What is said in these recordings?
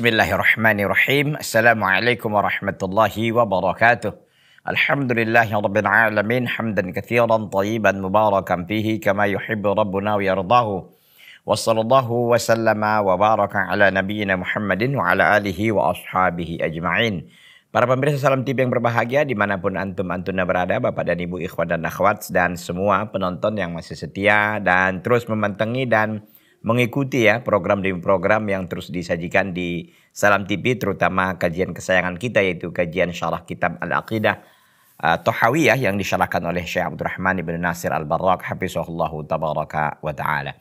Bismillahirrahmanirrahim. Assalamualaikum warahmatullahi wabarakatuh. Alhamdulillahi rabbil alamin hamdan katsiran thayyiban mubarakan fihi kama yuhibbu rabbuna wa yardahu. Wassallallahu wasallama wa baraka ala nabiyyina Muhammadin wa ala alihi wa ashabihi ajma'in. Para pemirsa Salam TV yang berbahagia dimanapun antum-antunnya berada, Bapak dan Ibu, ikhwan dan akhwat, dan semua penonton yang masih setia dan terus memantengi dan mengikuti ya program demi program yang terus disajikan di Salam TV, terutama kajian kesayangan kita yaitu kajian syarah kitab Al-Aqidah Thahawiyah yang disyarahkan oleh Syekh Abdurrahman ibn Nasir Al-Barrak hafizahullahu tabaraka wa ta'ala.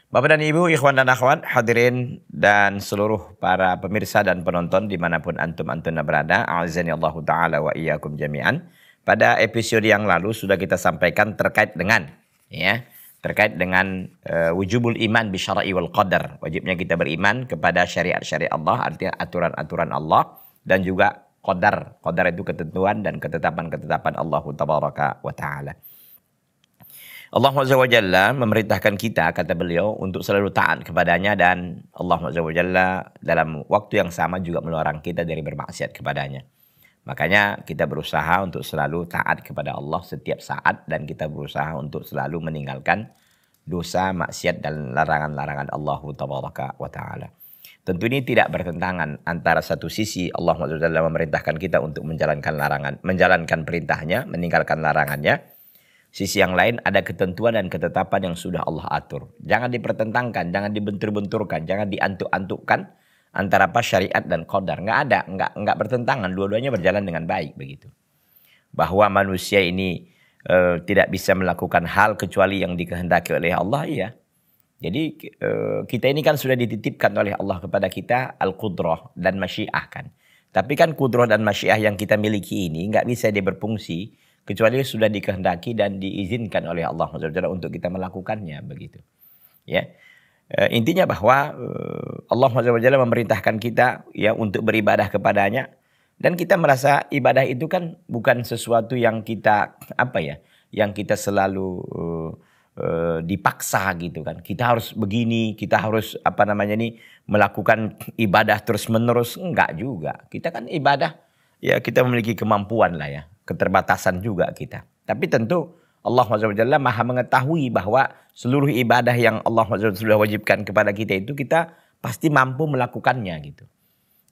Bapak dan Ibu, ikhwan dan akhwat, hadirin dan seluruh para pemirsa dan penonton dimanapun antum-antunnya berada, a'azani Allahu ta'ala wa iyyakum jami'an. Pada episode yang lalu sudah kita sampaikan terkait dengan wujubul iman bi syara'i wal qadar. Wajibnya kita beriman kepada syariat-syariat Allah, artinya aturan-aturan Allah, dan juga qadar. Qadar itu ketentuan dan ketetapan-ketetapan Allah tabaraka wa ta'ala. Allah Azza wa Jalla memerintahkan kita, kata beliau, untuk selalu taat kepadanya, dan Allah Azza wa Jalla dalam waktu yang sama juga melarang kita dari bermaksiat kepadanya. Makanya kita berusaha untuk selalu taat kepada Allah setiap saat, dan kita berusaha untuk selalu meninggalkan dosa, maksiat, dan larangan-larangan Allah tabaraka wa ta'ala. Tentu ini tidak bertentangan antara satu sisi Allah memerintahkan kita untuk menjalankan perintahnya, meninggalkan larangannya. Sisi yang lain ada ketentuan dan ketetapan yang sudah Allah atur. Jangan dipertentangkan, jangan dibentur-benturkan, jangan diantuk-antukkan antara apa syariat dan qadar. Nggak bertentangan, dua-duanya berjalan dengan baik begitu. Bahwa manusia ini tidak bisa melakukan hal kecuali yang dikehendaki oleh Allah, iya. Jadi kita ini kan sudah dititipkan oleh Allah kepada kita al-qudrah dan masyiah kan. Tapi kan qudrah dan masyiah yang kita miliki ini nggak bisa dia berfungsi kecuali sudah dikehendaki dan diizinkan oleh Allah untuk kita melakukannya begitu. Ya. Intinya bahwa Allah SWT memerintahkan kita ya untuk beribadah kepadanya, dan kita merasa ibadah itu kan bukan sesuatu yang kita yang kita selalu dipaksa gitu kan. Kita harus begini, kita harus melakukan ibadah terus menerus, enggak juga. Kita kan ibadah ya kita memiliki kemampuan lah ya, keterbatasan juga kita. Tapi tentu Allah SWT maha mengetahui bahwa seluruh ibadah yang Allah SWT sudah wajibkan kepada kita itu kita pasti mampu melakukannya gitu.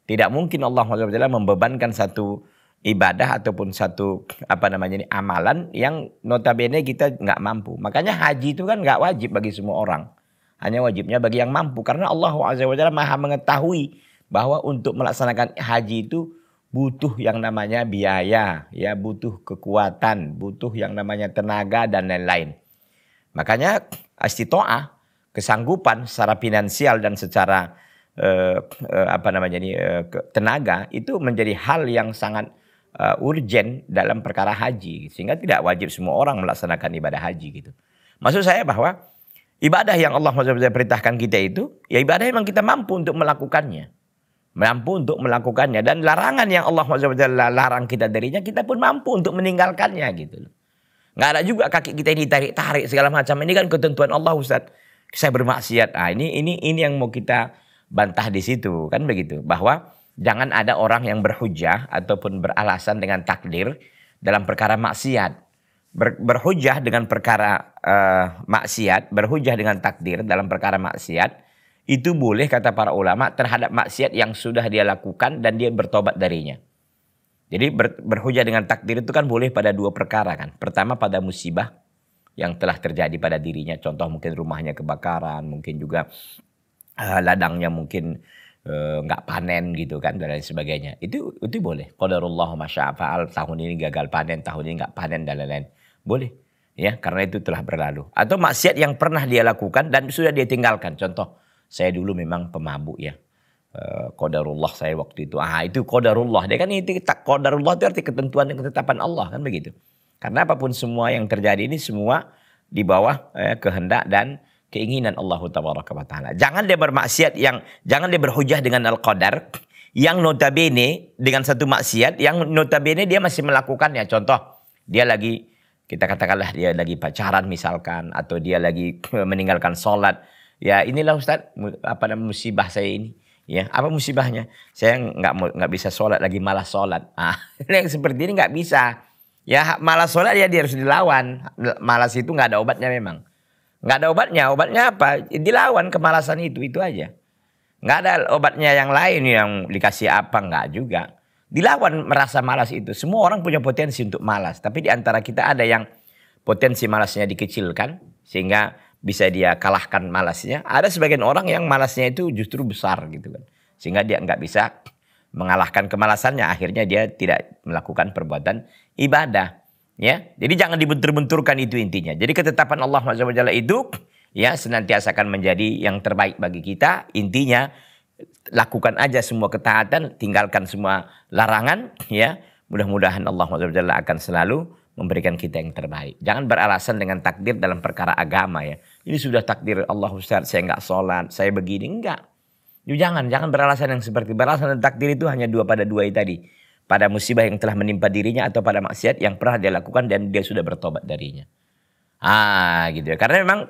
Tidak mungkin Allah SWT membebankan satu ibadah ataupun satu amalan yang notabene kita nggak mampu. Makanya haji itu kan nggak wajib bagi semua orang. Hanya wajibnya bagi yang mampu. Karena Allah SWT maha mengetahui bahwa untuk melaksanakan haji itu butuh yang namanya biaya, ya butuh kekuatan, butuh yang namanya tenaga dan lain-lain. Makanya istitoah, kesanggupan secara finansial dan secara tenaga itu menjadi hal yang sangat urgent dalam perkara haji, sehingga tidak wajib semua orang melaksanakan ibadah haji gitu. Maksud saya bahwa ibadah yang Allah perintahkan kita itu ya ibadah yang kita mampu untuk melakukannya. Dan larangan yang Allah SWT larang kita darinya, kita pun mampu untuk meninggalkannya gitu loh. Nggak ada juga kaki kita ini tarik-tarik segala macam. Ini kan ketentuan Allah, Ustaz. Saya bermaksiat. Ini yang mau kita bantah di situ kan begitu. Bahwa jangan ada orang yang berhujah ataupun beralasan dengan takdir dalam perkara maksiat. Berhujah dengan perkara maksiat, berhujah dengan takdir dalam perkara maksiat. Itu boleh kata para ulama terhadap maksiat yang sudah dia lakukan dan dia bertobat darinya. Jadi berhujah dengan takdir itu kan boleh pada dua perkara kan. Pertama pada musibah yang telah terjadi pada dirinya. Contoh mungkin rumahnya kebakaran, mungkin juga ladangnya mungkin nggak panen gitu kan dan lain sebagainya. Itu boleh. Qadarullah masya fa'al, tahun ini gagal panen, tahun ini nggak panen dan lain-lain. Boleh. Ya, karena itu telah berlalu. Atau maksiat yang pernah dia lakukan dan sudah dia tinggalkan. Contoh, saya dulu memang pemabuk ya. Qadarullah saya waktu itu. Itu qadarullah. Dia kan itu qadarullah itu arti ketentuan dan ketetapan Allah kan begitu. Karena apapun semua yang terjadi ini semua di bawah kehendak dan keinginan Allah tabaraka wa taala. Jangan dia bermaksiat jangan dia berhujah dengan al-qadar yang notabene dengan satu maksiat yang notabene dia masih melakukannya. Contoh, dia lagi kita katakanlah dia lagi pacaran misalkan, atau dia lagi meninggalkan sholat. Ya inilah Ustaz musibah saya ini. Ya, apa musibahnya? Saya nggak bisa sholat lagi, malas sholat. Yang seperti ini nggak bisa. Ya, malas sholat ya dia harus dilawan. Malas itu nggak ada obatnya memang. Nggak ada obatnya. Obatnya apa? Dilawan kemalasan itu aja. Nggak ada obatnya yang lain yang dikasih apa, nggak juga. Dilawan merasa malas itu. Semua orang punya potensi untuk malas. Tapi di antara kita ada yang potensi malasnya dikecilkan sehingga bisa dia kalahkan malasnya. Ada sebagian orang yang malasnya itu justru besar gitu kan. Sehingga dia nggak bisa mengalahkan kemalasannya. Akhirnya dia tidak melakukan perbuatan ibadah. Ya, jadi jangan dibentur-benturkan, itu intinya. Jadi ketetapan Allah SWT itu ya senantiasa akan menjadi yang terbaik bagi kita. Intinya lakukan aja semua ketaatan, tinggalkan semua larangan. Ya, mudah-mudahan Allah SWT akan selalu memberikan kita yang terbaik. Jangan beralasan dengan takdir dalam perkara agama ya. Ini sudah takdir Allah Ustaz, saya nggak sholat, saya begini. Enggak. Jangan beralasan yang seperti beralasan dan takdir itu hanya pada dua itu tadi. Pada musibah yang telah menimpa dirinya atau pada maksiat yang pernah dia lakukan dan dia sudah bertobat darinya. Gitu ya. Karena memang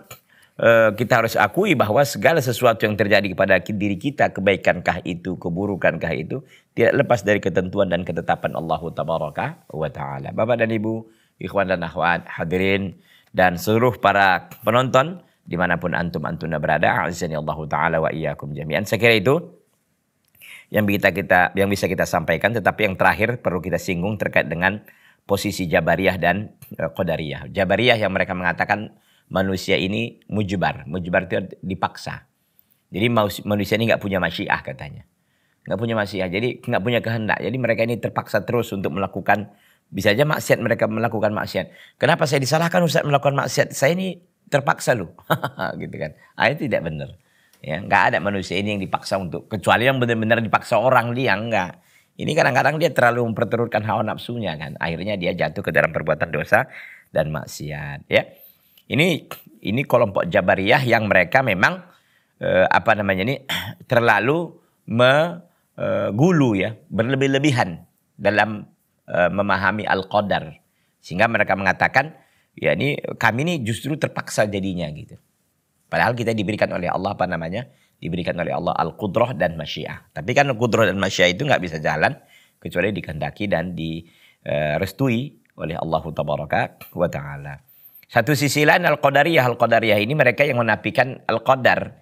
kita harus akui bahwa segala sesuatu yang terjadi kepada diri kita, kebaikankah itu, keburukankah itu, tidak lepas dari ketentuan dan ketetapan Allah Tabaraka wa Ta'ala. Bapak dan Ibu, ikhwan dan akhwat, hadirin, dan seluruh para penonton, dimanapun antum-antuna berada, azani Allah Ta'ala wa iyyakum jami'an. Saya kira itu yang bisa kita sampaikan. Tetapi yang terakhir perlu kita singgung terkait dengan posisi Jabariyah dan Qadariyah. Jabariyah yang mereka mengatakan manusia ini mujbar. Mujbar itu dipaksa. Jadi manusia ini nggak punya masyiah katanya. Nggak punya masyiah, jadi nggak punya kehendak. Jadi mereka ini terpaksa terus untuk melakukan, bisa aja maksiat, mereka melakukan maksiat. Kenapa saya disalahkan Ustaz melakukan maksiat? Saya ini terpaksa loh. Gitu kan. Itu tidak benar. Ya, nggak ada manusia ini yang dipaksa untuk, kecuali yang benar-benar dipaksa orang, dia enggak. Ini kadang-kadang dia terlalu memperturutkan hawa nafsunya kan. Akhirnya dia jatuh ke dalam perbuatan dosa dan maksiat. Ya. Ini kelompok Jabariyah yang mereka memang terlalu gulu ya, berlebih-lebihan dalam memahami al-qadar, sehingga mereka mengatakan ya ini kami ini justru terpaksa jadinya gitu. Padahal kita diberikan oleh Allah diberikan oleh Allah al-qudrah dan masyiah. Tapi kan al-qudrah dan masyiah itu nggak bisa jalan kecuali dikehendaki dan direstui oleh Allah Tabaraka wa Ta'ala. Satu sisi lain al-qadariyah ini mereka yang menafikan al-qadar.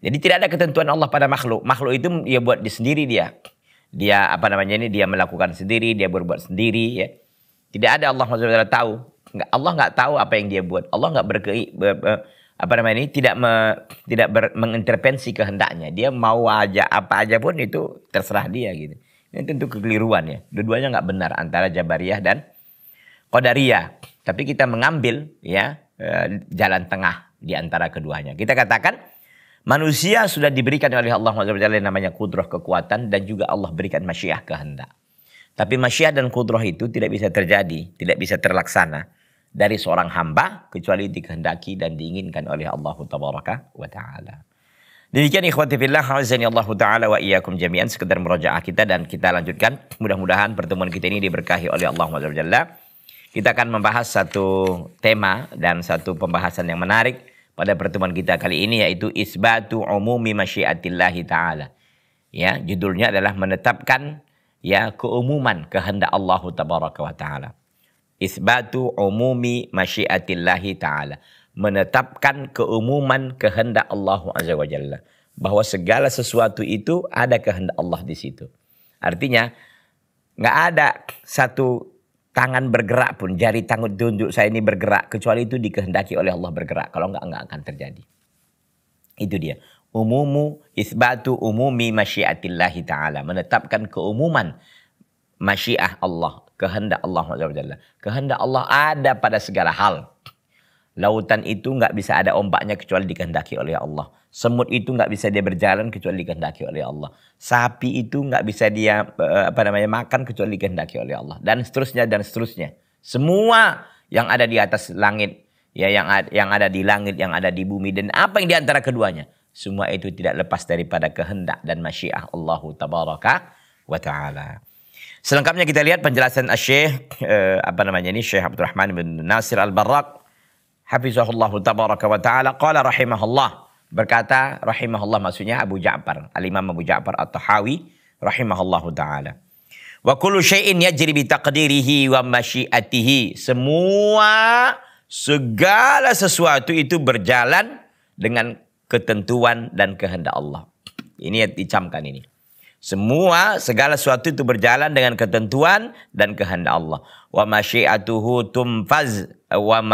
Jadi tidak ada ketentuan Allah pada makhluk. Makhluk itu dia buat sendiri dia. Dia dia melakukan sendiri, dia berbuat sendiri ya. Tidak ada Allah SWT tahu. Allah nggak tahu apa yang dia buat. Allah nggak tidak mengintervensi kehendaknya. Dia mau aja apa aja pun itu terserah dia gitu. Ini tentu kekeliruan ya. Dua-duanya nggak benar antara Jabariyah dan Qadariyah. Tapi kita mengambil ya jalan tengah di antara keduanya. Kita katakan manusia sudah diberikan oleh Allah SWT namanya kudrah, kekuatan, dan juga Allah berikan masyiah, kehendak. Tapi masyiah dan kudrah itu tidak bisa terjadi, tidak bisa terlaksana dari seorang hamba kecuali dikehendaki dan diinginkan oleh Allah Tabaraka wa Ta'ala. Demikian ikhwati fillah, azani Allah Ta'ala wa iyyakum jami'an, sekedar murajaah kita dan kita lanjutkan. Mudah-mudahan pertemuan kita ini diberkahi oleh Allah SWT. Kita akan membahas satu tema dan satu pembahasan yang menarik pada pertemuan kita kali ini, yaitu isbatu umumi masyiatillahi ta'ala. Ya, judulnya adalah menetapkan ya keumuman kehendak Allah Tabaraka wa Ta'ala. Isbatu umumi masyiatillahi ta'ala. Menetapkan keumuman kehendak Allah Azza wa Jalla. Bahwa segala sesuatu itu ada kehendak Allah di situ. Artinya nggak ada satu tangan bergerak pun, jari tangan tunjuk saya ini bergerak, kecuali itu dikehendaki oleh Allah bergerak. Kalau enggak akan terjadi. Itu dia. Isbatu umumi masyiatillahi ta'ala. Menetapkan keumuman masyiah Allah. Kehendak Allah. Kehendak Allah ada pada segala hal. Lautan itu enggak bisa ada ombaknya kecuali dikehendaki oleh Allah. Semut itu enggak bisa dia berjalan kecuali dikehendaki oleh Allah. Sapi itu enggak bisa dia makan kecuali dikehendaki oleh Allah. Dan seterusnya dan seterusnya. Semua yang ada di atas langit, ya yang ada di langit, yang ada di bumi, dan apa yang di antara keduanya, semua itu tidak lepas daripada kehendak dan masyiah Allah Tabaraka wa Ta'ala. Selengkapnya kita lihat penjelasan Syekh Syekh Abdurrahman bin Nasir Al-Barrak hafizahullah tabaraka wa ta'ala, qala rahimahullah, Berkata rahimahullah, maksudnya Abu Ja'far, Al-Imam Abu Ja'far At-Tahawi rahimahullahu taala. Wa kullu syai'in yajri bi taqdirihi wa masyiatihi. Segala sesuatu itu berjalan dengan ketentuan dan kehendak Allah. Ini yang dicamkan ini. Segala sesuatu itu berjalan dengan ketentuan dan kehendak Allah. Wa masyiatuhu tumfaz wa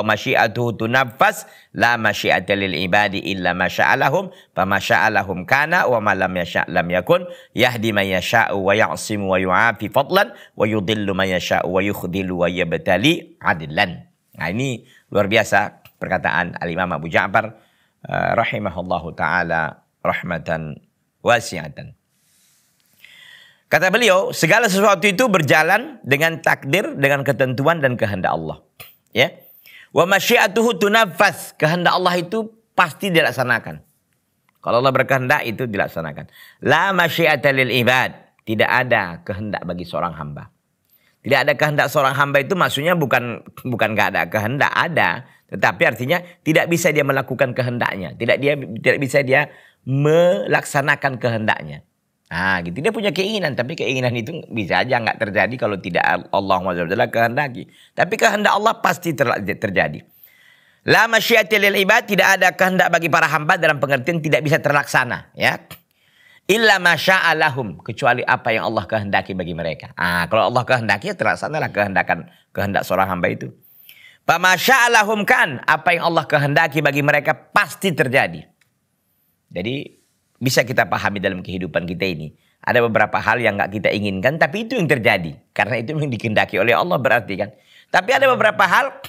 masyiatuhu tunaffaz la masyiata lil ibadi illa ma sya'alahum fa ma sya'alahum kana wa ma lam yasha' lam yakun yahdi man yasha'u wa ya'simu wa yu'afi fadlan wa yudhillu man yasha'u wa yukhdhilu wa yabtali adlan. Nah, ini luar biasa perkataan Al-Imam Abu Ja'far rahimahullahu taala rahmatan wasi'atan. Kata beliau, segala sesuatu itu berjalan dengan takdir, dengan ketentuan dan kehendak Allah. Ya. Wa masyiatuhu tunaffaz. Kehendak Allah itu pasti dilaksanakan. Kalau Allah berkehendak itu dilaksanakan. La masyiata lil ibad. Tidak ada kehendak bagi seorang hamba. Tidak ada kehendak seorang hamba itu maksudnya bukan enggak ada kehendak, ada. Tetapi artinya tidak bisa dia melakukan kehendaknya. Tidak bisa dia melaksanakan kehendaknya. Nah, gitu. Dia punya keinginan, tapi keinginan itu bisa aja nggak terjadi kalau tidak Allah SWT kehendaki. Tapi kehendak Allah pasti terjadi. La masyiati lil ibad, tidak ada kehendak bagi para hamba dalam pengertian tidak bisa terlaksana, ya. Illa masya'alahum, kecuali apa yang Allah kehendaki bagi mereka. Ah, kalau Allah kehendaki ya terlaksanalah kehendak seorang hamba itu. Fa masya'alahum kan, apa yang Allah kehendaki bagi mereka pasti terjadi. Jadi bisa kita pahami dalam kehidupan kita ini. Ada beberapa hal yang nggak kita inginkan, tapi itu yang terjadi. Karena itu yang dikehendaki oleh Allah berarti kan. Tapi ada beberapa hal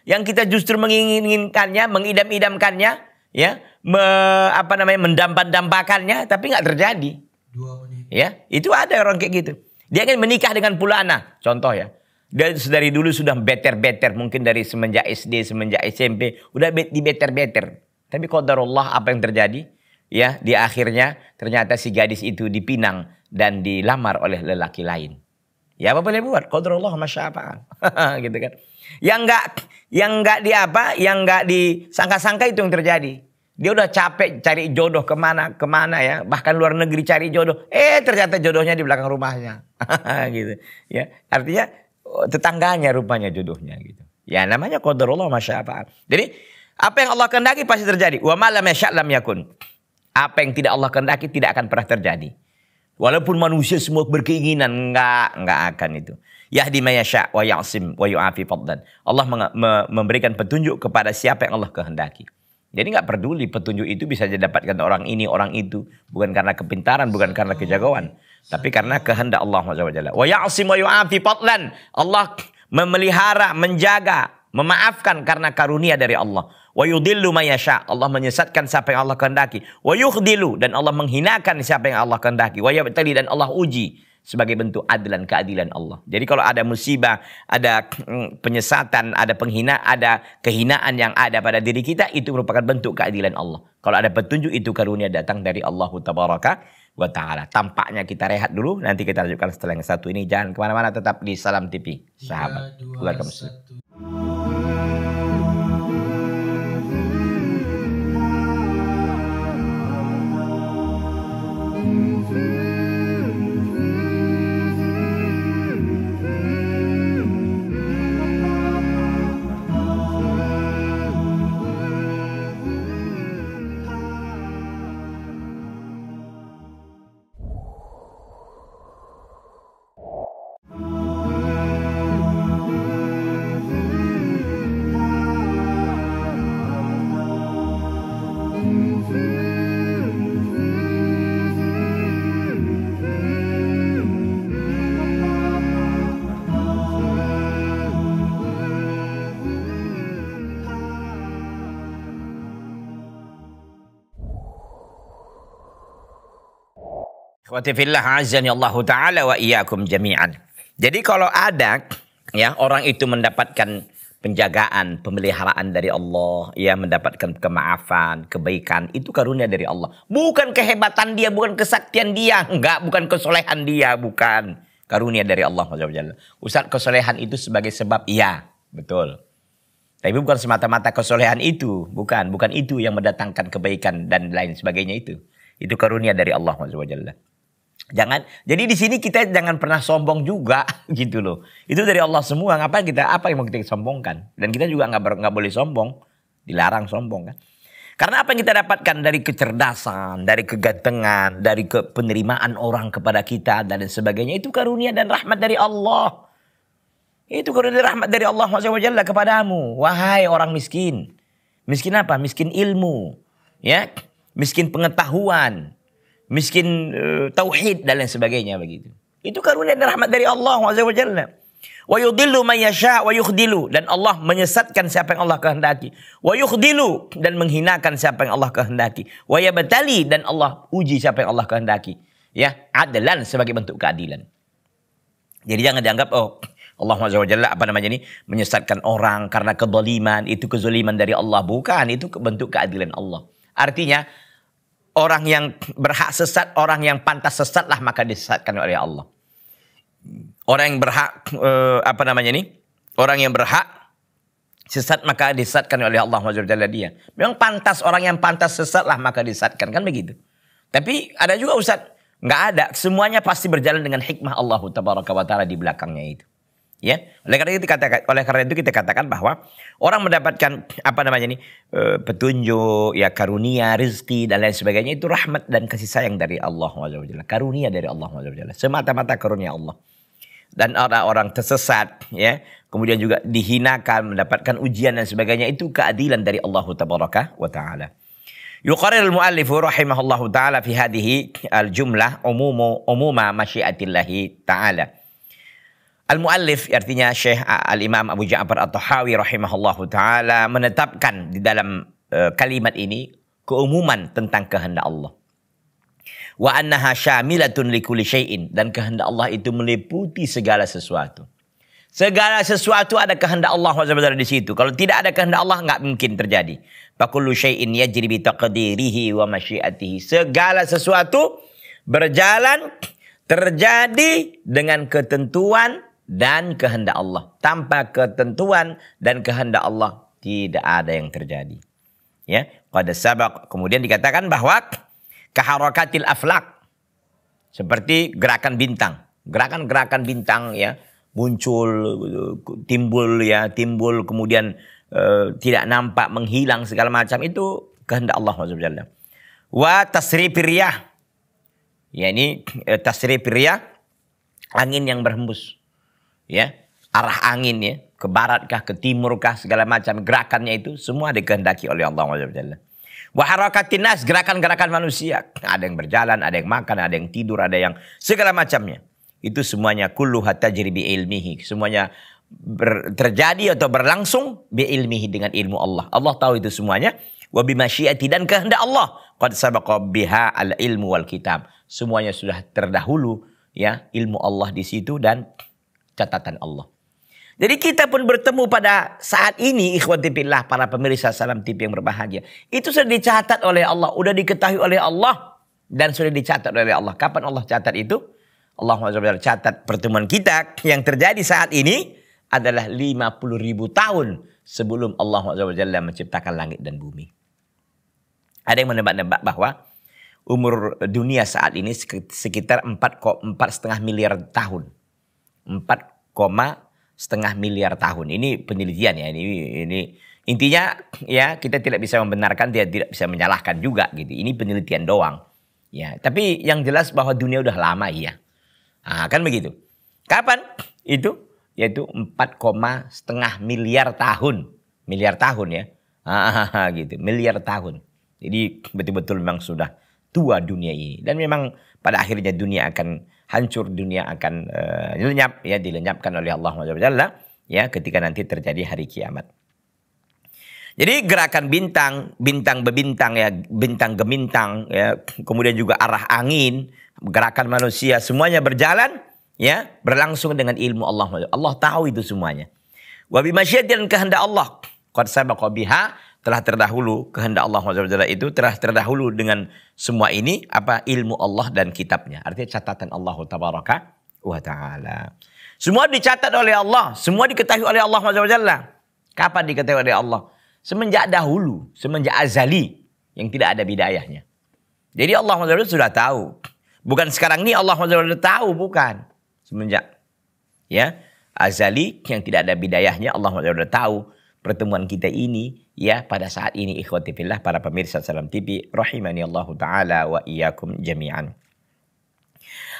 yang kita justru menginginkannya, mengidam-idamkannya, ya, mendambakannya, tapi nggak terjadi. 2 menit. Ya, itu ada orang kayak gitu. Dia ingin menikah dengan fulana, contoh ya. Dari dulu sudah beter-beter, mungkin dari semenjak SD, semenjak SMP, udah dibeter-beter. Tapi qadarullah apa yang terjadi? Ya, di akhirnya ternyata si gadis itu dipinang dan dilamar oleh lelaki lain. Ya, apa boleh buat? Qadarullah masya'afa'al. Gitu kan. Yang enggak disangka-sangka itu yang terjadi. Dia udah capek cari jodoh kemana ya, bahkan luar negeri cari jodoh. Ternyata jodohnya di belakang rumahnya. Gitu. Ya, artinya tetangganya rupanya jodohnya gitu. Ya, namanya qadarullah masya'afa'al. Jadi, apa yang Allah kehendaki pasti terjadi. Wa ma lam yasha' lam yakun. Apa yang tidak Allah kehendaki tidak akan pernah terjadi. Walaupun manusia semua berkeinginan, enggak akan itu. Yahdi may yasha' wa ya'sim wa yu'afi fadlan. Allah memberikan petunjuk kepada siapa yang Allah kehendaki. Jadi enggak peduli petunjuk itu bisa didapatkan orang ini, orang itu. Bukan karena kepintaran, bukan karena kejagoan. Tapi karena kehendak Allah SWT. Wa ya'sim wa yu'afi fadlan. Allah memelihara, menjaga, memaafkan karena karunia dari Allah. Wa yudhillu may yasha'. Allah menyesatkan siapa yang Allah kehendaki. Wa yukhdilu, dan Allah menghinakan siapa yang Allah kehendaki. Wa yabtali, dan Allah uji sebagai bentuk adlan, keadilan Allah. Jadi kalau ada musibah, ada penyesatan, ada kehinaan yang ada pada diri kita, itu merupakan bentuk keadilan Allah. Kalau ada petunjuk, itu karunia datang dari Allah Tabaraka wa Ta'ala. Tampaknya kita rehat dulu, nanti kita lanjutkan setelah yang satu ini. Jangan kemana-mana, tetap di Salam TV, sahabat keluarga muslim. Ikhwati fillah azani Allah Ta'ala wa iyyakum jami'an. Jadi kalau ada ya orang itu mendapatkan penjagaan, pemeliharaan dari Allah, ya mendapatkan kemaafan, kebaikan, itu karunia dari Allah. Bukan kehebatan dia, bukan kesaktian dia, enggak, bukan kesolehan dia, bukan. Karunia dari Allah SWT. Ustaz, kesolehan itu sebagai sebab, iya, betul. Tapi bukan semata-mata kesolehan itu, bukan itu yang mendatangkan kebaikan dan lain sebagainya itu. Itu karunia dari Allah SWT. Jadi di sini kita jangan pernah sombong juga gitu loh. Itu dari Allah semua. Apa yang mau kita sombongkan? Dan kita juga nggak boleh sombong, dilarang sombong kan. Karena apa yang kita dapatkan dari kecerdasan, dari kegantengan, dari penerimaan orang kepada kita dan sebagainya itu karunia dan rahmat dari Allah. Itu karunia rahmat dari Allah SWT kepadamu. Wahai orang miskin. Miskin apa? Miskin ilmu. Ya, miskin pengetahuan. Miskin tauhid dan lain sebagainya begitu. Itu karunia dan rahmat dari Allah SWT. Wa yudillu man yasha wa yukhdilu. Dan Allah menyesatkan siapa yang Allah kehendaki. Wa yukhdilu. Dan menghinakan siapa yang Allah kehendaki. Wa yabtali. Dan Allah uji siapa yang Allah kehendaki. Ya, adalan sebagai bentuk keadilan. Jadi jangan dianggap Allah SWT menyesatkan orang karena kezaliman, itu kezaliman dari Allah. Bukan, itu bentuk keadilan Allah. Artinya orang yang berhak sesat, orang yang pantas sesatlah maka disesatkan oleh Allah. Orang yang berhak orang yang berhak sesat maka disesatkan oleh Allah SWT dia. Memang pantas, orang yang pantas sesatlah maka disesatkan, kan begitu. Tapi ada juga Ustaz, nggak ada, semuanya pasti berjalan dengan hikmah Allah Tabaraka wa Ta'ala di belakangnya itu. Ya, oleh karena itu kita katakan bahwa orang mendapatkan petunjuk, ya karunia, rezeki dan lain sebagainya itu rahmat dan kasih sayang dari Allah SWT. Karunia dari Allah SWT. Semata-mata karunia Allah. Dan orang-orang tersesat, ya, kemudian juga dihinakan, mendapatkan ujian dan sebagainya itu keadilan dari Allah Tabaraka wa Ta'ala. Yuqarrir al-muallif rahimahullahu taala fi hadhihi al-jumlah umuma masyiatillahi ta'ala. Al-muallif artinya Syekh Al-Imam Abu Ja'far At-Tahawi rahimahullahu taala menetapkan di dalam kalimat ini keumuman tentang kehendak Allah. Wa annaha syamilatun likulli syai'in, dan kehendak Allah itu meliputi segala sesuatu. Segala sesuatu ada kehendak Allah SWT di situ. Kalau tidak ada kehendak Allah nggak mungkin terjadi. Fakullu syai'in yajri bi taqdirihi wa masyiatihi. Segala sesuatu berjalan terjadi dengan ketentuan dan kehendak Allah. Tanpa ketentuan dan kehendak Allah tidak ada yang terjadi. Ya, pada sabaq kemudian dikatakan bahwa kaharakatil aflak, seperti gerakan bintang. Gerakan-gerakan bintang ya muncul, timbul kemudian tidak nampak, menghilang segala macam, itu kehendak Allah SWT. Wa tasrifir riyah. Ya, ini tasrifir riyah, angin yang berhembus. Ya, arah angin ya, ke barat kah, ke timur kah, segala macam gerakannya itu semua dikehendaki oleh Allah SWT. Wa harakatin nas, gerakan-gerakan manusia. Ada yang berjalan, ada yang makan, ada yang tidur, ada yang segala macamnya. Itu semuanya kulluha tajri bi ilmihi. Semuanya terjadi atau berlangsung bi ilmihi, dengan ilmu Allah. Allah tahu itu semuanya. Wa bi masyiati, dan kehendak Allah. Qad sabaqa biha al ilmu wal kitab. Semuanya sudah terdahulu ya, ilmu Allah di situ dan catatan Allah. Jadi kita pun bertemu pada saat ini, ikhwati fillah, para pemirsa Salam TV yang berbahagia. Itu sudah dicatat oleh Allah, sudah diketahui oleh Allah, dan sudah dicatat oleh Allah. Kapan Allah catat itu? Allah SWT catat pertemuan kita yang terjadi saat ini adalah 50.000 tahun sebelum Allah SWT menciptakan langit dan bumi. Ada yang menebak-nebak bahwa umur dunia saat ini sekitar 4,5 miliar tahun. 4,5 miliar tahun. Ini penelitian ya. Ini intinya ya, kita tidak bisa membenarkan, tidak bisa menyalahkan juga gitu. Ini penelitian doang. Ya, tapi yang jelas bahwa dunia udah lama ya. Nah, kan begitu. Kapan itu? Yaitu 4,5 miliar tahun. Miliar tahun ya. Gitu, miliar tahun. Jadi betul-betul memang sudah tua dunia ini. Dan memang pada akhirnya dunia akan hancur, dunia akan lenyap ya, dilenyapkan oleh Allah SWT ya, ketika nanti terjadi hari kiamat. Jadi gerakan bintang, bintang bebintang ya, bintang gemintang ya, kemudian juga arah angin, gerakan manusia, semuanya berjalan ya, berlangsung dengan ilmu Allah. Allah tahu itu semuanya. Wa bi masyiati, dan kehendak Allah. Qad sabaqa biha, telah terdahulu, kehendak Allah SWT itu telah terdahulu dengan semua ini, apa, ilmu Allah dan kitabnya. Artinya catatan Allah Tabaraka wa Ta'ala. Semua dicatat oleh Allah, semua diketahui oleh Allah SWT. Kapan diketahui oleh Allah? Semenjak dahulu, semenjak azali yang tidak ada bidayahnya. Jadi Allah sudah tahu. Bukan sekarang ini Allah sudah tahu, bukan. Semenjak ya azali yang tidak ada bidayahnya, Allah sudah tahu pertemuan kita ini ya pada saat ini. Ikhwati fillah, para pemirsa Salam TV rahimani Allah taala wa iyyakum jami'an.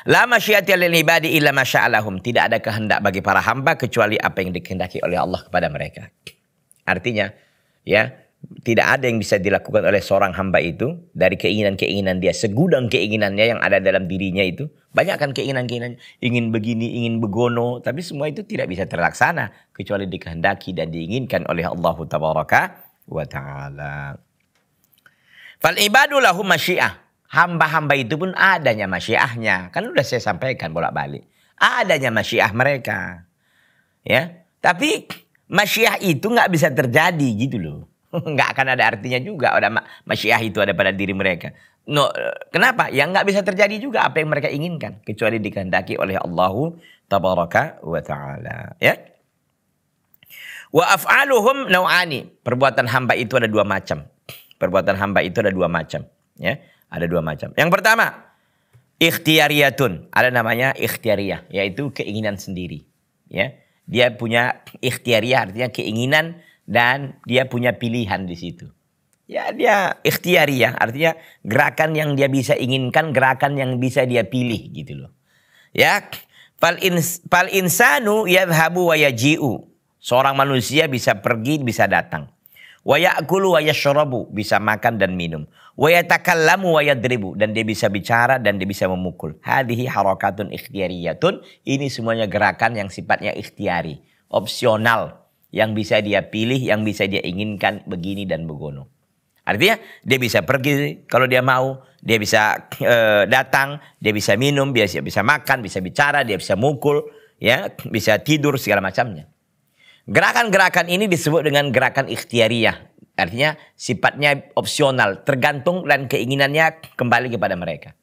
La masyiati lil ibadi illa masya'alahum. Tidak ada kehendak bagi para hamba kecuali apa yang dikehendaki oleh Allah kepada mereka. Artinya, ya, tidak ada yang bisa dilakukan oleh seorang hamba itu dari keinginan-keinginan dia, segudang keinginannya yang ada dalam dirinya itu. Banyak kan keinginan-keinginan, ingin begini, ingin begono, tapi semua itu tidak bisa terlaksana kecuali dikehendaki dan diinginkan oleh Allah tabaraka wa taala. Fal ibadu lahum masyiah. Hamba-hamba itu pun adanya masyiahnya. Kan udah saya sampaikan bolak-balik. Adanya masyiah mereka. Ya, tapi masyiah itu nggak bisa terjadi gitu loh. Nggak akan ada artinya juga ada masyiah itu ada pada diri mereka. No, kenapa? Ya nggak bisa terjadi juga apa yang mereka inginkan. Kecuali dikehendaki oleh Allahu tabaraka wa ta'ala. Ya. Wa af'aluhum naw'ani. Perbuatan hamba itu ada dua macam. Perbuatan hamba itu ada dua macam. Ya. Ada dua macam. Yang pertama, ikhtiyariyatun. Ada namanya ikhtiyariyah, yaitu keinginan sendiri. Ya, dia punya ikhtiyariyah, artinya keinginan dan dia punya pilihan di situ. Ya, dia ikhtiyariyah, artinya gerakan yang dia bisa inginkan, gerakan yang bisa dia pilih gitu loh. Ya, fal insanu yadhhabu wa yaji'u. Seorang manusia bisa pergi, bisa datang. Wa ya'kulu wa yashrabu, bisa makan dan minum. Wa yatakallamu wa yadribu, dan dia bisa bicara dan dia bisa memukul. Hadhihi harakatun ikhtiyariyatun. Ini semuanya gerakan yang sifatnya ikhtiari, opsional, yang bisa dia pilih, yang bisa dia inginkan begini dan begono. Artinya dia bisa pergi kalau dia mau, dia bisa datang, dia bisa minum, dia bisa makan, bisa bicara, dia bisa mukul, ya, bisa tidur segala macamnya. Gerakan-gerakan ini disebut dengan gerakan ikhtiyariyah. Artinya sifatnya opsional, tergantung dan keinginannya kembali kepada mereka.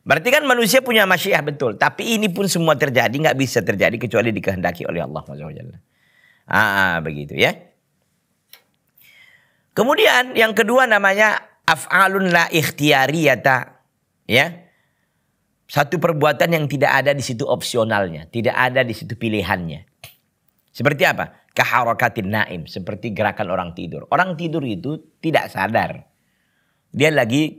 Berarti kan manusia punya masyiah betul. Tapi ini pun semua terjadi, nggak bisa terjadi kecuali dikehendaki oleh Allah SWT. Begitu ya. Kemudian yang kedua namanya af'alun la ikhtiyariyata. Ya. Satu perbuatan yang tidak ada di situ opsionalnya, tidak ada di situ pilihannya. Seperti apa? Kaharakatin naim, seperti gerakan orang tidur. Orang tidur itu tidak sadar. Dia lagi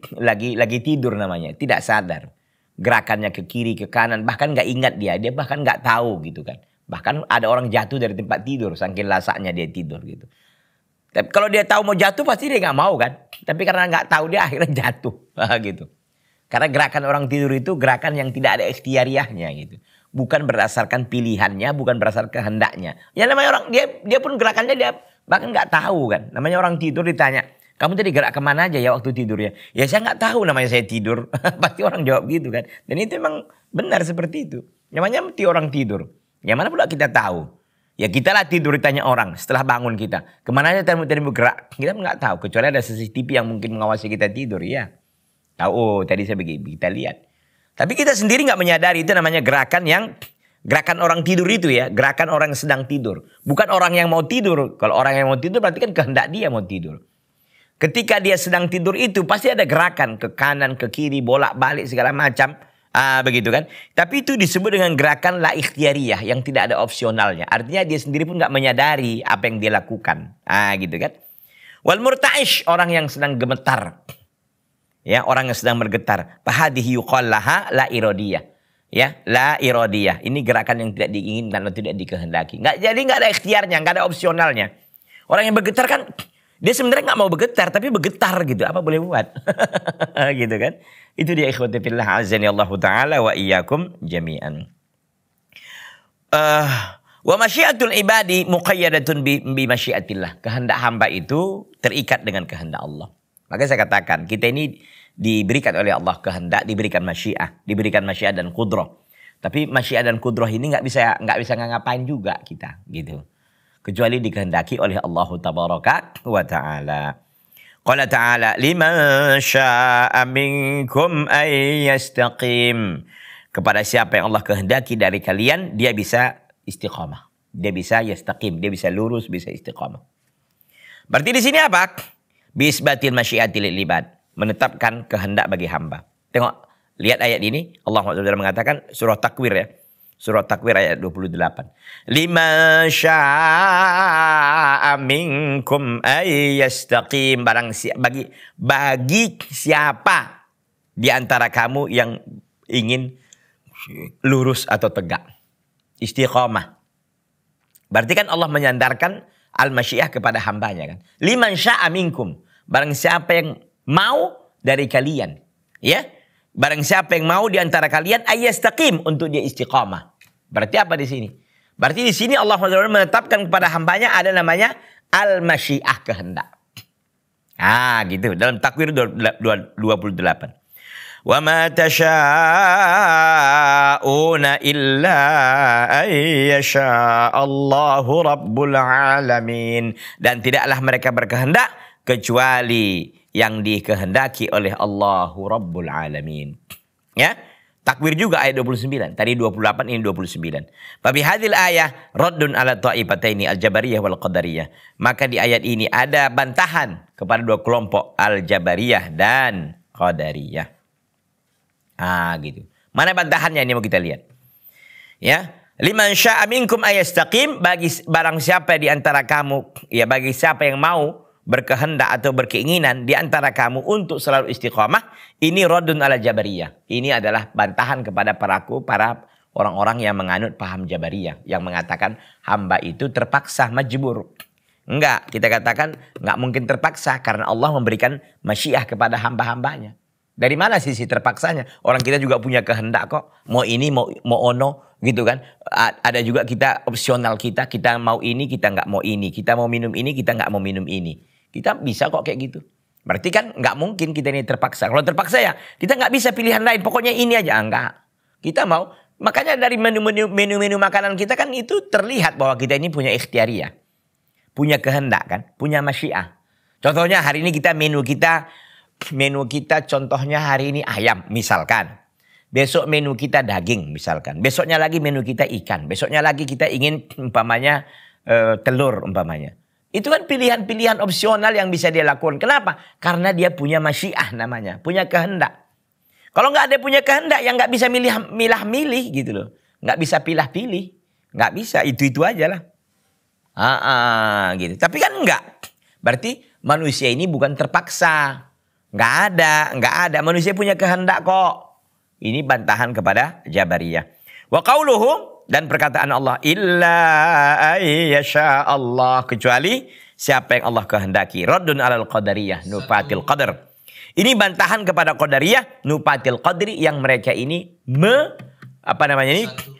tidur namanya, tidak sadar. Gerakannya ke kiri, ke kanan, bahkan nggak ingat dia bahkan nggak tahu gitu kan. Bahkan ada orang jatuh dari tempat tidur, saking lasaknya dia tidur gitu. Tapi kalau dia tahu mau jatuh pasti dia nggak mau kan. Tapi karena nggak tahu dia akhirnya jatuh gitu. Karena gerakan orang tidur itu gerakan yang tidak ada ikhtiyariyahnya gitu. Bukan berdasarkan pilihannya, bukan berdasarkan kehendaknya. Ya namanya orang, dia pun gerakannya dia bahkan nggak tahu kan. Namanya orang tidur ditanya, kamu tadi gerak kemana aja ya waktu tidurnya? Ya saya nggak tahu, namanya saya tidur. Pasti orang jawab gitu kan. Dan itu memang benar seperti itu. Namanya orang tidur. Yang mana pula kita tahu? Ya kita lah tidur ditanya orang setelah bangun kita. Kemana aja tadi bergerak? Kita nggak tahu. Kecuali ada CCTV yang mungkin mengawasi kita tidur. Ya tahu, oh tadi saya begini, kita lihat. Tapi kita sendiri nggak menyadari, itu namanya gerakan orang tidur itu ya. Gerakan orang yang sedang tidur. Bukan orang yang mau tidur. Kalau orang yang mau tidur berarti kan kehendak dia mau tidur. Ketika dia sedang tidur itu pasti ada gerakan ke kanan, ke kiri, bolak-balik segala macam. Begitu kan. Tapi itu disebut dengan gerakan la ikhtiyariyah yang tidak ada opsionalnya. Artinya dia sendiri pun nggak menyadari apa yang dia lakukan. Gitu kan. Wal murta'ish, orang yang sedang gemetar. Ya, orang yang sedang bergetar. Fahadihi yuqal laha la iradiyah. Ya, la iradiyah. Ini gerakan yang tidak diinginkan atau tidak dikehendaki. Jadi nggak ada ikhtiarnya, nggak ada opsionalnya. Orang yang bergetar kan, dia sebenarnya nggak mau bergetar, tapi bergetar gitu. Apa boleh buat? Gitu kan. Itu dia ikhwati fillah azani Allah ta'ala wa iyyakum jami'an. Wa masyiatul ibadi muqayyadatun bi masyiatillah. Kehendak hamba itu terikat dengan kehendak Allah. Maka saya katakan, kita ini diberikan oleh Allah kehendak, diberikan masyiah dan qudrah. Tapi masyiah dan qudrah ini nggak bisa ngapain juga kita, gitu. Kecuali dikehendaki oleh Allah tabaraka wa ta'ala. Qala ta'ala, liman sya'a minkum ay yastaqim. Kepada siapa yang Allah kehendaki dari kalian, dia bisa istiqamah. Dia bisa yastaqim, dia bisa lurus, bisa istiqamah. Berarti di sini apa? Bisbatil masyiati lil ibad, menetapkan kehendak bagi hamba. Tengok, lihat ayat ini, Allah mengatakan surah Takwir ya. Surah Takwir ayat 28. Liman syaa minkum ayyastaqim, bagi siapa di antara kamu yang ingin lurus atau tegak, istiqamah. Berarti kan Allah menyandarkan al-masyiah kepada hambanya kan. Liman syaa minkum, barang siapa yang mau dari kalian, ya. Barang siapa yang mau di antara kalian ayyastaqim, untuk dia istiqamah. Berarti apa di sini? Berarti di sini Allah menetapkan kepada hambanya ada namanya al-masyiah, kehendak. Ah, gitu. Dalam Takwir 28. Wa ma tasha'una illa ayyasha Allahu rabbul alamin. Dan tidaklah mereka berkehendak kecuali yang dikehendaki oleh Allahu rabbul alamin. Ya, Takwir juga ayat 29. Tadi 28, ini 29. Fabi hadhil ayah raddun ala ta'ifataini al-jabariyah wal qadariyah. Maka di ayat ini ada bantahan kepada dua kelompok, al-jabariyah dan qadariyah. Ah, gitu. Mana bantahannya ini mau kita lihat. Ya, liman syaa minkum ayastaqim, bagi barang siapa di antara kamu, ya bagi siapa yang mau berkehendak atau berkeinginan di antara kamu untuk selalu istiqamah, ini raddun ala jabariyah. Ini adalah bantahan kepada para orang-orang yang menganut paham jabariyah, yang mengatakan hamba itu terpaksa, majbur. Enggak, kita katakan enggak mungkin terpaksa karena Allah memberikan masyiah kepada hamba-hambanya. Dari mana sisi terpaksanya? Orang kita juga punya kehendak kok. Mau ini, mau ono, gitu kan. Ada juga kita opsional kita mau ini, kita nggak mau ini. Kita mau minum ini, kita nggak mau minum ini. Kita bisa kok kayak gitu. Berarti kan nggak mungkin kita ini terpaksa. Kalau terpaksa ya kita nggak bisa pilihan lain. Pokoknya ini aja. Enggak. Kita mau. Makanya dari menu-menu makanan kita kan itu terlihat bahwa kita ini punya ikhtiariyah. Punya kehendak kan. Punya masyiah. Contohnya hari ini menu kita contohnya hari ini ayam misalkan. Besok menu kita daging misalkan. Besoknya lagi menu kita ikan. Besoknya lagi kita ingin umpamanya telur umpamanya. Itu kan pilihan-pilihan opsional yang bisa dia lakukan. Kenapa? Karena dia punya masyiah namanya. Punya kehendak. Kalau nggak ada punya kehendak, yang nggak bisa milih gitu loh. Nggak bisa pilih-pilih. Nggak bisa, itu-itu aja lah. Gitu. Tapi kan enggak. Berarti manusia ini bukan terpaksa. Nggak ada. Manusia punya kehendak kok. Ini bantahan kepada Jabariyah. Wa qauluhu, dan perkataan Allah, illa ayyasha Allah, kecuali siapa yang Allah kehendaki. Raddun alal qadariyah nufatil qadar. Ini bantahan kepada qadariyah nufatil qadri, yang mereka ini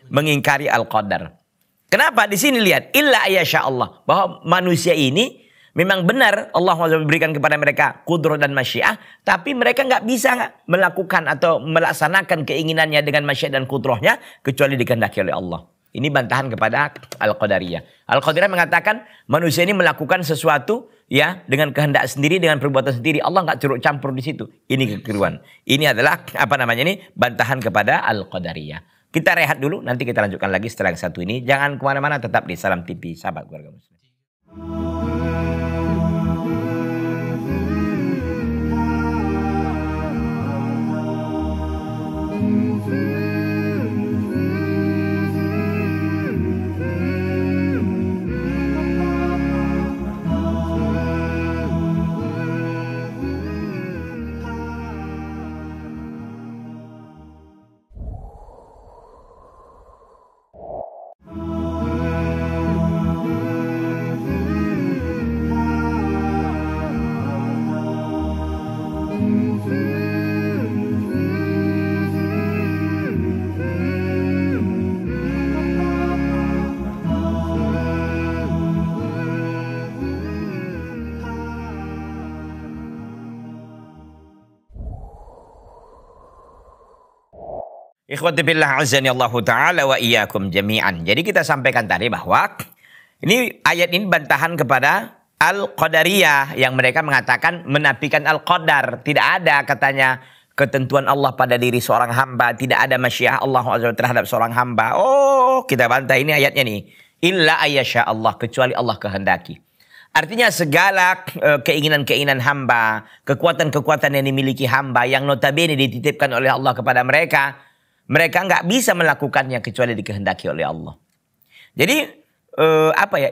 mengingkari al-qadar. Kenapa? Di sini lihat illa ayyasha Allah, bahwa manusia ini memang benar Allah memberikan kepada mereka kudrah dan masyiah, tapi mereka nggak bisa melakukan atau melaksanakan keinginannya dengan masyiah dan kudrahnya kecuali dikehendaki oleh Allah. Ini bantahan kepada Al-Qadariyah. Al-Qadariyah mengatakan manusia ini melakukan sesuatu ya dengan kehendak sendiri, dengan perbuatan sendiri. Allah nggak turut campur di situ. Ini kekeliruan. Ini adalah bantahan kepada Al-Qadariyah. Kita rehat dulu, nanti kita lanjutkan lagi setelah yang satu ini. Jangan kemana-mana, tetap di Salam TV, sahabat keluarga muslim. Ikhwati billah azani Allah ta'ala wa iyyakum jami'an. Jadi kita sampaikan tadi bahwa ini ayat ini bantahan kepada Al-Qadariyah yang mereka mengatakan menafikan Al-Qadar. Tidak ada katanya ketentuan Allah pada diri seorang hamba. Tidak ada masyiah Allah terhadap seorang hamba. Oh, kita bantah ini ayatnya nih. Illa ayyasha Allah, kecuali Allah kehendaki. Artinya segala keinginan-keinginan hamba, kekuatan-kekuatan yang dimiliki hamba yang notabene dititipkan oleh Allah kepada mereka, mereka nggak bisa melakukannya kecuali dikehendaki oleh Allah. Jadi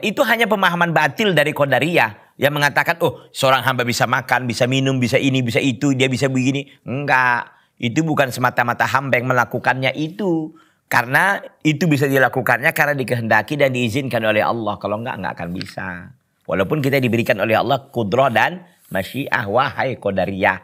itu hanya pemahaman batil dari Qadariyah yang mengatakan, oh seorang hamba bisa makan, bisa minum, bisa ini, bisa itu, dia bisa begini. Enggak, itu bukan semata-mata hamba yang melakukannya itu. Karena itu bisa dilakukannya karena dikehendaki dan diizinkan oleh Allah. Kalau nggak akan bisa. Walaupun kita diberikan oleh Allah kudrah dan masyiah, wahai Qadariyah.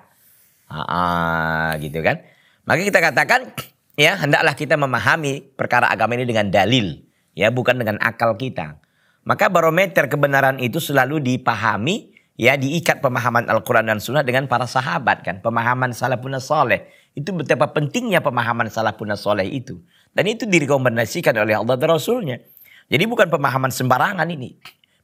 Gitu kan. Maka kita katakan, ya hendaklah kita memahami perkara agama ini dengan dalil. Ya, bukan dengan akal kita. Maka barometer kebenaran itu selalu dipahami, ya diikat pemahaman Al-Quran dan Sunnah dengan para sahabat kan. Pemahaman salafun saleh. Itu betapa pentingnya pemahaman salafun saleh itu. Dan itu direkomendasikan oleh Allah dan Rasulnya. Jadi bukan pemahaman sembarangan ini.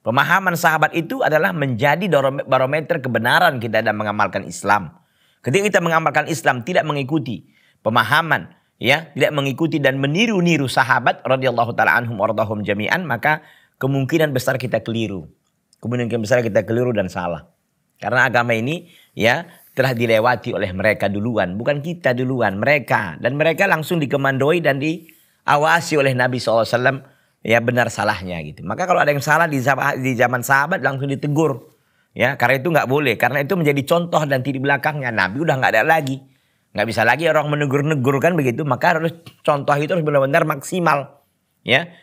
Pemahaman sahabat itu adalah menjadi barometer kebenaran kita dalam mengamalkan Islam. Ketika kita mengamalkan Islam tidak mengikuti pemahaman, ya, tidak mengikuti dan meniru-niru sahabat radhiyallahu taala anhum wardahum jami'an, maka kemungkinan besar kita keliru. Kemungkinan besar kita keliru dan salah. Karena agama ini ya telah dilewati oleh mereka duluan, bukan kita duluan, mereka. Dan mereka langsung dikemandoi dan diawasi oleh Nabi SAW, ya benar salahnya gitu. Maka kalau ada yang salah di zaman sahabat langsung ditegur. Ya, karena itu nggak boleh, karena itu menjadi contoh dan di belakangnya Nabi udah nggak ada lagi. Nggak bisa lagi orang menegur-negur kan begitu, maka harus contoh itu harus benar-benar maksimal. Ya,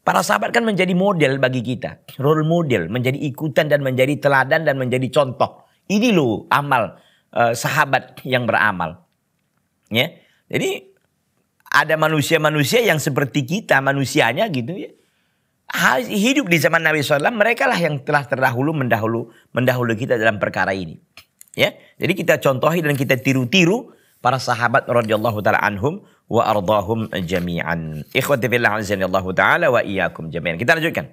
para sahabat kan menjadi model bagi kita, role model, menjadi ikutan dan menjadi teladan dan menjadi contoh. Ini loh amal sahabat yang beramal. Ya, jadi ada manusia-manusia yang seperti kita manusianya gitu ya, hidup di zaman Nabi SAW, mereka lah yang telah mendahului kita dalam perkara ini. Ya, jadi kita contohi dan kita tiru-tiru para sahabat radhiyallahu taala anhum wa ardahum jami'an. Ikhwati fillah azanillahu taala wa iyyakum jami'an. Kita lanjutkan.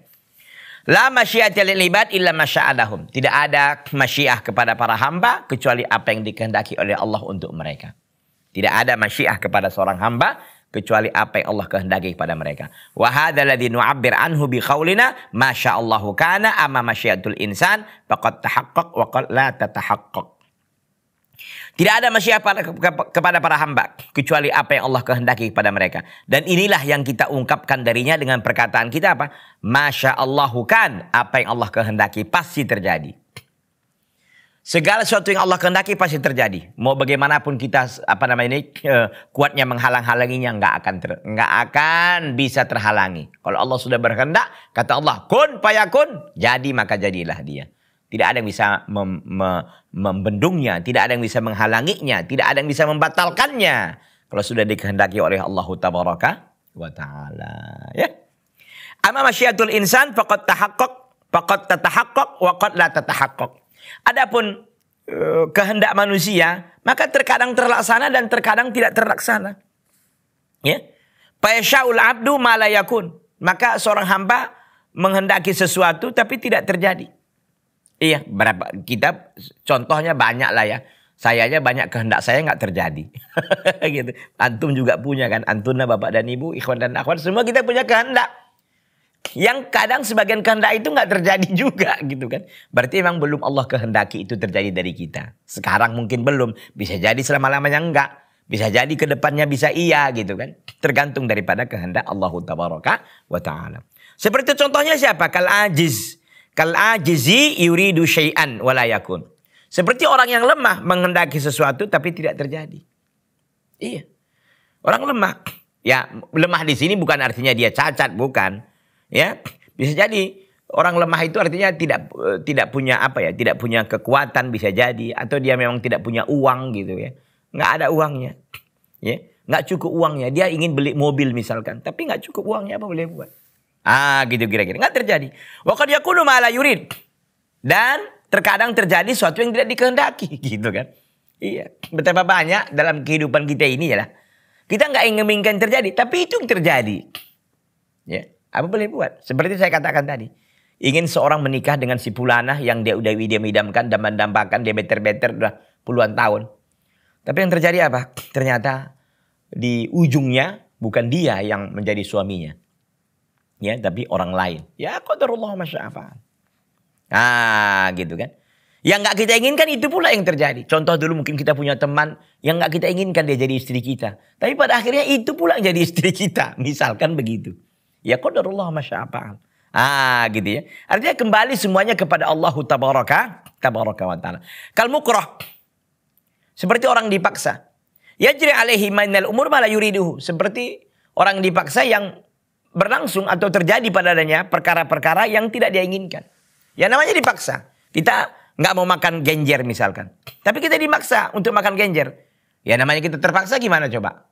La masyiata lil ibad illa masya'alahum. Tidak ada masyiah kepada para hamba kecuali apa yang dikehendaki oleh Allah untuk mereka. Tidak ada masyiah kepada seorang hamba kecuali apa yang Allah kehendaki kepada mereka. Wa hadzal ladzi nu'abbir anhu bi qaulina masyaallahu kana amma masyiatul insan faqad tahaqqaq wa qad la tatahaqqaq. Tidak ada masyiah kepada para hamba kecuali apa yang Allah kehendaki kepada mereka. Dan inilah yang kita ungkapkan darinya dengan perkataan kita apa? Masyaallahu kan, apa yang Allah kehendaki pasti terjadi. Segala sesuatu yang Allah kehendaki pasti terjadi. Mau bagaimanapun kita kuatnya menghalang-halanginya nggak akan bisa terhalangi. Kalau Allah sudah berkehendak, kata Allah kun fayakun, jadi maka jadilah dia. Tidak ada yang bisa membendungnya, tidak ada yang bisa menghalanginya, tidak ada yang bisa membatalkannya. Kalau sudah dikehendaki oleh Allah tabaraka wa taala, ya. Amma masyiatul insan faqad tatahaqqaq wa qad la tatahaqqaq. Adapun kehendak manusia, maka terkadang terlaksana dan terkadang tidak terlaksana. Ya. Fa yasha'ul 'abdu ma la yakun. Maka seorang hamba menghendaki sesuatu tapi tidak terjadi. Iya, kita contohnya banyak lah ya. Saya aja banyak kehendak saya nggak terjadi. Gitu. Antum juga punya kan, antunna bapak dan ibu, ikhwan dan akhwat, semua kita punya kehendak. Yang kadang sebagian kehendak itu nggak terjadi juga gitu kan. Berarti memang belum Allah kehendaki itu terjadi dari kita. Sekarang mungkin belum, bisa jadi selama-lamanya enggak. Bisa jadi ke depannya bisa iya gitu kan. Tergantung daripada kehendak Allah tabaraka wa ta'ala. Seperti contohnya siapa? Kal ajizi yuridu syai'an wala yakun. Seperti orang yang lemah menghendaki sesuatu tapi tidak terjadi. Iya. Orang lemah. Ya, lemah di sini bukan artinya dia cacat, bukan. Ya, bisa jadi orang lemah itu artinya tidak punya tidak punya kekuatan, bisa jadi, atau dia memang tidak punya uang gitu ya. Nggak ada uangnya. Ya, nggak cukup uangnya. Dia ingin beli mobil misalkan, tapi nggak cukup uangnya, apa boleh buat? Gitu kira-kira. Nggak terjadi. Wa qad yakunu ma la yurid. Dan terkadang terjadi sesuatu yang tidak dikehendaki gitu kan. Iya. Betapa banyak dalam kehidupan kita ini ya lah. Kita nggak ingin terjadi, tapi itu yang terjadi. Ya. Apa boleh buat? Seperti saya katakan tadi. Ingin seorang menikah dengan si fulanah yang dia udah idam-idamkan, dambakan, dia beter-beter udah puluhan tahun. Tapi yang terjadi apa? Ternyata di ujungnya bukan dia yang menjadi suaminya. Ya, tapi orang lain. Ya qadarullah masya fa'al. Ah, gitu kan. Yang nggak kita inginkan itu pula yang terjadi. Contoh dulu mungkin kita punya teman yang nggak kita inginkan dia jadi istri kita. Tapi pada akhirnya itu pula yang jadi istri kita. Misalkan begitu. Ya qadarullah masya fa'al. Ah, gitu ya. Artinya kembali semuanya kepada Allah tabaraka wa ta'ala. Kal mukrah. Seperti orang dipaksa. Yajri alaihi minal umur ma la yuriduhu. Seperti orang dipaksa yang berlangsung atau terjadi padanya perkara-perkara yang tidak dia inginkan. Ya namanya dipaksa. Kita nggak mau makan genjer misalkan. Tapi kita dimaksa untuk makan genjer. Ya namanya kita terpaksa gimana coba?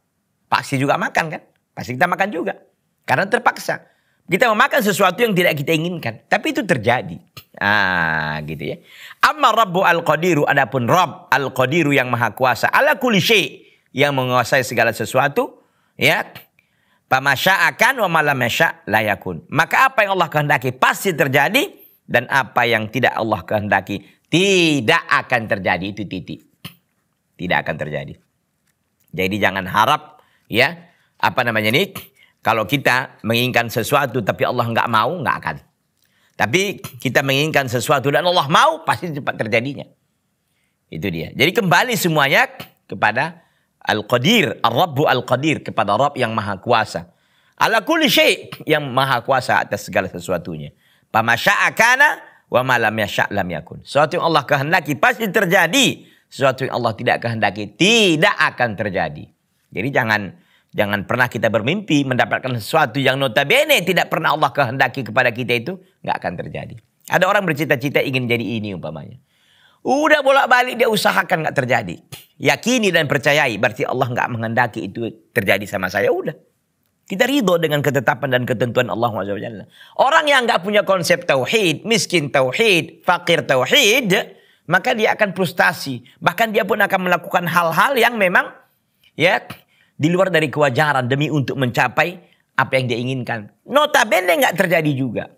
Pasti juga makan kan? Pasti kita makan juga. Karena terpaksa. Kita memakan sesuatu yang tidak kita inginkan. Tapi itu terjadi. Ah gitu ya. Amma Rabbu al-Qadiru. Adapun Rabb al-Qadiru yang maha kuasa. Ala kulli syai'. Yang menguasai segala sesuatu. Ya. Pamasya'akan wa malam yasha' la yakun. Maka apa yang Allah kehendaki pasti terjadi. Dan apa yang tidak Allah kehendaki tidak akan terjadi. Itu titik. Tidak akan terjadi. Jadi jangan harap ya. Apa namanya ini. Kalau kita menginginkan sesuatu tapi Allah nggak mau, nggak akan. Tapi kita menginginkan sesuatu dan Allah mau, pasti cepat terjadinya. Itu dia. Jadi kembali semuanya kepada Al-Qadir, Ar-Rabbu Al-Qadir, kepada Rabb yang maha kuasa. Ala kulli syai', yang maha kuasa atas segala sesuatunya. Pamasya'a kana wa ma lam yasya' lam yakun. Sesuatu yang Allah kehendaki pasti terjadi. Sesuatu yang Allah tidak kehendaki tidak akan terjadi. Jadi jangan pernah kita bermimpi mendapatkan sesuatu yang notabene tidak pernah Allah kehendaki kepada kita, itu nggak akan terjadi. Ada orang bercita-cita ingin jadi ini umpamanya. Udah bolak-balik dia usahakan nggak terjadi. Yakini dan percayai berarti Allah nggak menghendaki itu terjadi sama saya. Udah. Kita ridho dengan ketetapan dan ketentuan Allah SWT. Orang yang nggak punya konsep tauhid, miskin tauhid, fakir tauhid, maka dia akan frustasi. Bahkan dia pun akan melakukan hal-hal yang memang ya di luar dari kewajaran demi untuk mencapai apa yang dia inginkan. Notabene nggak terjadi juga.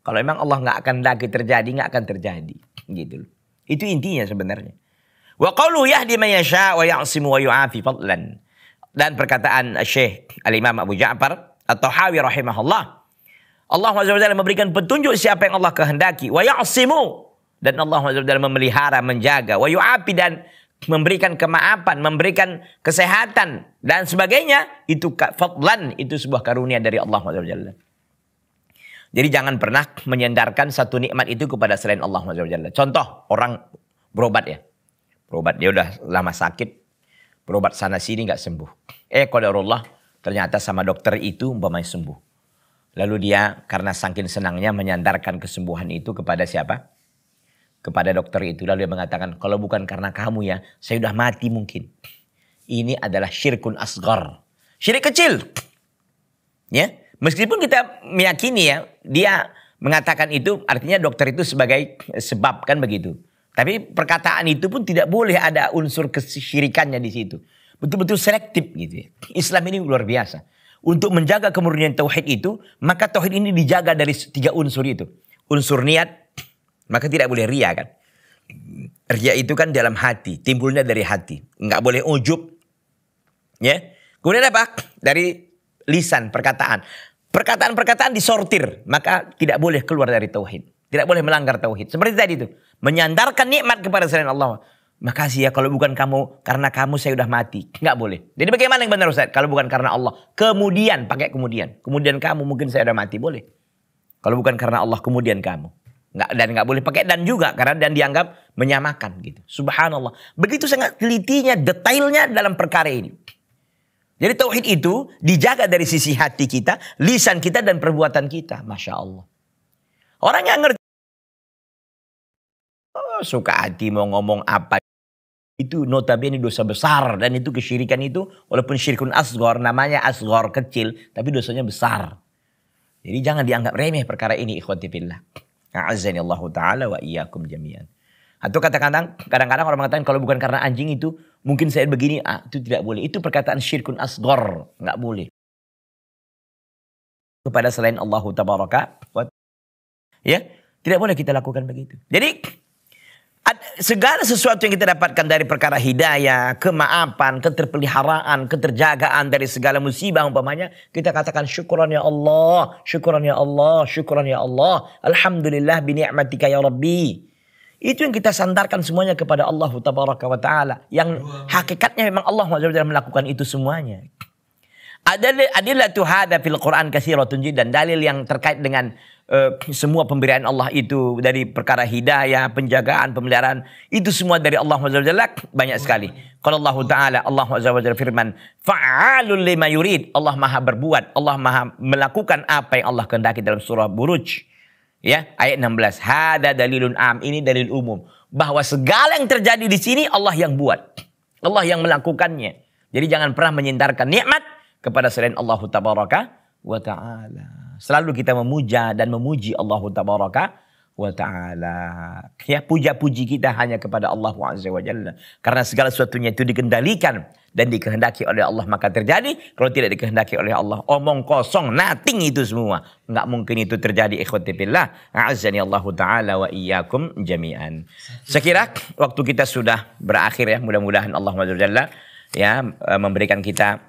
Kalau memang Allah nggak akan lagi terjadi, nggak akan terjadi. Gitu. Itu intinya sebenarnya. Wa qawlu yahdi man yasha wa ya'simu wa yu'afi fadlan. Dan perkataan Syekh Al-Imam Abu Ja'far At-Tahawi rahimahullah. Allah SWT memberikan petunjuk siapa yang Allah kehendaki. Wa ya'simu. Dan Allah SWT memelihara, menjaga. Wa yu'afi, dan memberikan kemaafan, memberikan kesehatan dan sebagainya. Itu fadlan, itu sebuah karunia dari Allah SWT. Jadi jangan pernah menyandarkan satu nikmat itu kepada selain Allah SWT. Contoh, orang berobat ya. Berobat, dia udah lama sakit. Berobat sana sini nggak sembuh. Qadarullah, ternyata sama dokter itu umpamanya sembuh. Lalu dia karena saking senangnya menyandarkan kesembuhan itu kepada siapa? Kepada dokter itu. Lalu dia mengatakan, kalau bukan karena kamu ya, saya udah mati mungkin. Ini adalah syirkun asgar. Syirik kecil. Ya, meskipun kita meyakini ya, dia mengatakan itu artinya dokter itu sebagai sebab, kan begitu. Tapi perkataan itu pun tidak boleh ada unsur kesyirikannya di situ. Betul-betul selektif gitu ya. Islam ini luar biasa. Untuk menjaga kemurnian tauhid itu, maka tauhid ini dijaga dari 3 unsur itu. Unsur niat, maka tidak boleh ria kan. Ria itu kan dalam hati, timbulnya dari hati. Enggak boleh ujub. Ya. Kemudian apa? Dari lisan, perkataan. Perkataan-perkataan disortir, maka tidak boleh keluar dari tauhid. Tidak boleh melanggar tauhid. Seperti tadi itu. Menyandarkan nikmat kepada selain Allah. Makasih ya, kalau bukan kamu, karena kamu saya udah mati. Nggak boleh. Jadi bagaimana yang benar Ustaz? Kalau bukan karena Allah. Kemudian, pakai kemudian. Kemudian kamu, mungkin saya udah mati. Boleh. Kalau bukan karena Allah, kemudian kamu. Dan nggak boleh pakai dan juga. Karena dan dianggap menyamakan gitu. Subhanallah. Begitu sangat telitinya, detailnya dalam perkara ini. Jadi tauhid itu dijaga dari sisi hati kita, lisan kita, dan perbuatan kita. Masya Allah. Orang yang ngerti, suka hati mau ngomong apa, itu notabene dosa besar. Dan itu kesyirikan itu, walaupun syirkun asghar, namanya asghar kecil, tapi dosanya besar. Jadi jangan dianggap remeh perkara ini, ikhwati fillah. A'azzani Allah Ta'ala wa iyyakum jami'an. Atau kadang-kadang orang mengatakan kalau bukan karena anjing itu, mungkin saya begini. Itu tidak boleh. Itu perkataan syirkun asghar. Nggak boleh. Kepada selain Allah Tabaraka wa, ya, tidak boleh kita lakukan begitu. Jadi segala sesuatu yang kita dapatkan dari perkara hidayah, kemaafan, keterpeliharaan, keterjagaan dari segala musibah umpamanya, kita katakan syukuran ya Allah, syukuran ya Allah, syukuran ya Allah. Alhamdulillah bi ni'matika ya Rabbi. Itu yang kita sandarkan semuanya kepada Allah Tabaraka wa Ta'ala. Yang hakikatnya memang Allah melakukan itu semuanya. Adillatu hadza fil Quran katsiratun jiddan. Dalil yang terkait dengan semua pemberian Allah itu dari perkara hidayah, penjagaan, pemeliharaan, itu semua dari Allah banyak sekali. Kalau Allah Ta'ala, Allah firman, fa'alul lima yurid. Allah maha berbuat, Allah maha melakukan apa yang Allah kehendaki dalam surah Buruj. Ya, ayat 16. Hada dalilun am, ini dalil umum bahwa segala yang terjadi di sini Allah yang buat. Allah yang melakukannya. Jadi jangan pernah menyandarkan nikmat kepada selain Allah Tabaraka wa Ta'ala. Selalu kita memuja dan memuji Allah Tabaraka wa Ta'ala. Ya, puja-puji kita hanya kepada Allah Azza wa Jalla. Karena segala sesuatunya itu dikendalikan dan dikehendaki oleh Allah, maka terjadi. Kalau tidak dikehendaki oleh Allah, omong kosong, nothing itu semua. Enggak mungkin itu terjadi, ikhwati fillah. A'azzani Allah Ta'ala wa iyyakum jami'an. Sekira waktu kita sudah berakhir ya. Mudah-mudahan Allah Azza wa Jalla ya memberikan kita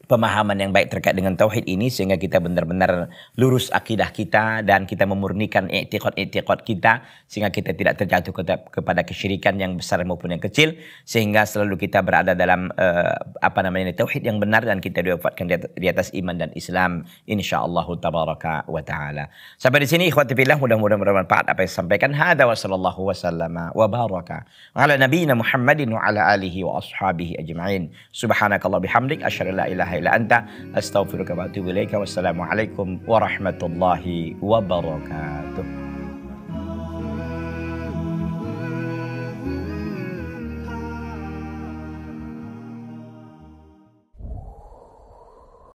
pemahaman yang baik terkait dengan tauhid ini, sehingga kita benar-benar lurus akidah kita dan kita memurnikan i'tiqad kita, sehingga kita tidak terjatuh kepada kesyirikan yang besar maupun yang kecil, sehingga selalu kita berada dalam tauhid yang benar dan kita diwafatkan di atas iman dan Islam, insyaallah tabaraka wa taala. Sampai di sini ikhwati fillah, mudah-mudahan bermanfaat apa yang disampaikan. Hada wa sallallahu wasallama wa baraka ala nabiyyina Muhammadin wa ala alihi wa ashabihi ajma'in. Subhanakallah bihamdik asyhadu an la ilaha illa anta astaghfiruka wa atubu ilaika. Wassalamualaikum warahmatullahi wabarakatuh.